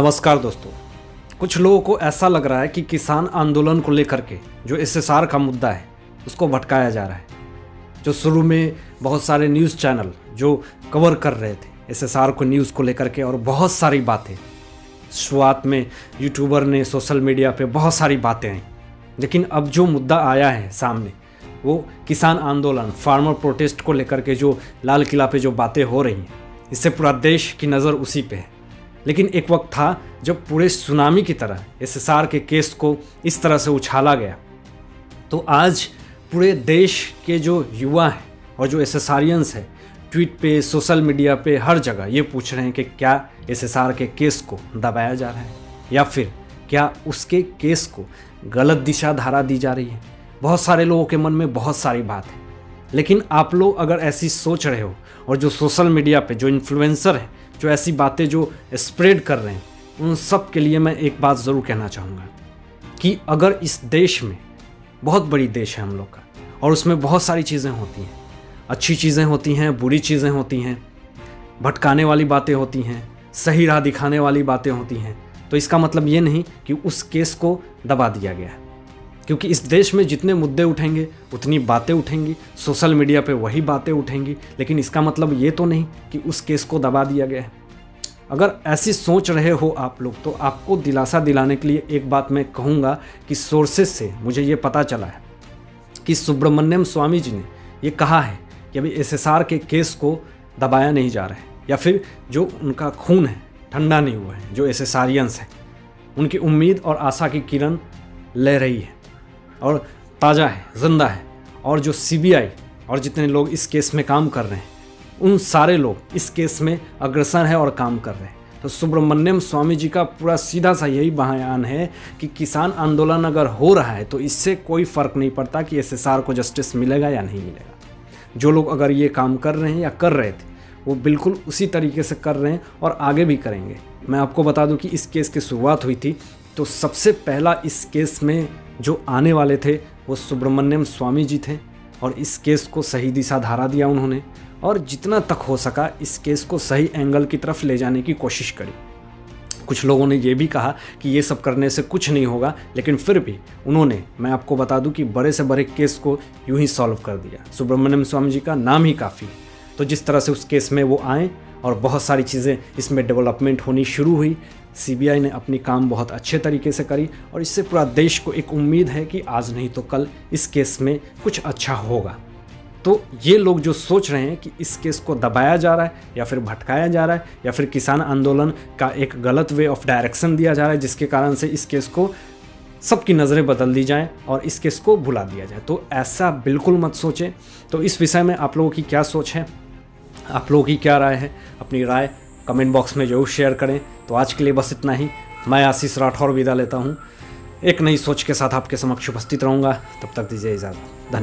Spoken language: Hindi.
नमस्कार दोस्तों। कुछ लोगों को ऐसा लग रहा है कि किसान आंदोलन को लेकर के जो एसएसआर का मुद्दा है उसको भटकाया जा रहा है। जो शुरू में बहुत सारे न्यूज़ चैनल जो कवर कर रहे थे एसएसआर को न्यूज़ को लेकर के, और बहुत सारी बातें शुरुआत में यूट्यूबर ने सोशल मीडिया पे बहुत सारी बातें आई, लेकिन अब जो मुद्दा आया है सामने वो किसान आंदोलन, फार्मर प्रोटेस्ट को लेकर के जो लाल किला पे जो बातें हो रही हैं, इससे पूरा देश की नज़र उसी पे है। लेकिन एक वक्त था जब पूरे सुनामी की तरह एसएसआर के केस को इस तरह से उछाला गया, तो आज पूरे देश के जो युवा हैं और जो एसएसआरियंस हैं ट्वीट पे, सोशल मीडिया पे, हर जगह ये पूछ रहे हैं कि क्या एसएसआर के केस को दबाया जा रहा है या फिर क्या उसके केस को गलत दिशा धारा दी जा रही है। बहुत सारे लोगों के मन में बहुत सारी बात है, लेकिन आप लोग अगर ऐसी सोच रहे हो और जो सोशल मीडिया पे जो इन्फ्लुएंसर हैं जो ऐसी बातें जो स्प्रेड कर रहे हैं, उन सब के लिए मैं एक बात ज़रूर कहना चाहूँगा कि अगर इस देश में, बहुत बड़ी देश है हम लोग का, और उसमें बहुत सारी चीज़ें होती हैं, अच्छी चीज़ें होती हैं, बुरी चीज़ें होती हैं, भटकाने वाली बातें होती हैं, सही राह दिखाने वाली बातें होती हैं, तो इसका मतलब ये नहीं कि उस केस को दबा दिया गया है। क्योंकि इस देश में जितने मुद्दे उठेंगे उतनी बातें उठेंगी, सोशल मीडिया पे वही बातें उठेंगी, लेकिन इसका मतलब ये तो नहीं कि उस केस को दबा दिया गया है। अगर ऐसी सोच रहे हो आप लोग, तो आपको दिलासा दिलाने के लिए एक बात मैं कहूँगा कि सोर्सेज से मुझे ये पता चला है कि सुब्रमण्यम स्वामी जी ने ये कहा है कि अभी एसएसआर के केस को दबाया नहीं जा रहा है, या फिर जो उनका खून है ठंडा नहीं हुआ है, जो एसएसआरियंस है उनकी उम्मीद और आशा की किरण ले रही है और ताज़ा है, जिंदा है। और जो सीबीआई और जितने लोग इस केस में काम कर रहे हैं, उन सारे लोग इस केस में अग्रसर हैं और काम कर रहे हैं। तो सुब्रमण्यम स्वामी जी का पूरा सीधा सा यही बयान है कि किसान आंदोलन अगर हो रहा है तो इससे कोई फ़र्क नहीं पड़ता कि एसएसआर को जस्टिस मिलेगा या नहीं मिलेगा। जो लोग अगर ये काम कर रहे हैं या कर रहे थे वो बिल्कुल उसी तरीके से कर रहे हैं और आगे भी करेंगे। मैं आपको बता दूं कि इस केस की शुरुआत हुई थी तो सबसे पहला इस केस में जो आने वाले थे वो सुब्रमण्यम स्वामी जी थे, और इस केस को सही दिशा धारा दिया उन्होंने, और जितना तक हो सका इस केस को सही एंगल की तरफ ले जाने की कोशिश करी। कुछ लोगों ने ये भी कहा कि ये सब करने से कुछ नहीं होगा, लेकिन फिर भी उन्होंने, मैं आपको बता दूं कि बड़े से बड़े केस को यूं ही सॉल्व कर दिया। सुब्रमण्यम स्वामी जी का नाम ही काफ़ी है। तो जिस तरह से उस केस में वो आए और बहुत सारी चीज़ें इसमें डेवलपमेंट होनी शुरू हुई, सीबीआई ने अपनी काम बहुत अच्छे तरीके से करी, और इससे पूरा देश को एक उम्मीद है कि आज नहीं तो कल इस केस में कुछ अच्छा होगा। तो ये लोग जो सोच रहे हैं कि इस केस को दबाया जा रहा है या फिर भटकाया जा रहा है या फिर किसान आंदोलन का एक गलत वे ऑफ डायरेक्शन दिया जा रहा है जिसके कारण से इस केस को सबकी नज़रें बदल दी जाएं और इस केस को भुला दिया जाए, तो ऐसा बिल्कुल मत सोचें। तो इस विषय में आप लोगों की क्या सोच है, आप लोगों की क्या राय है, अपनी राय कमेंट बॉक्स में ज़रूर शेयर करें। तो आज के लिए बस इतना ही। मैं आशीष राठौर विदा लेता हूँ। एक नई सोच के साथ आपके समक्ष उपस्थित रहूँगा। तब तक दीजिए इजाज़त। धन्यवाद।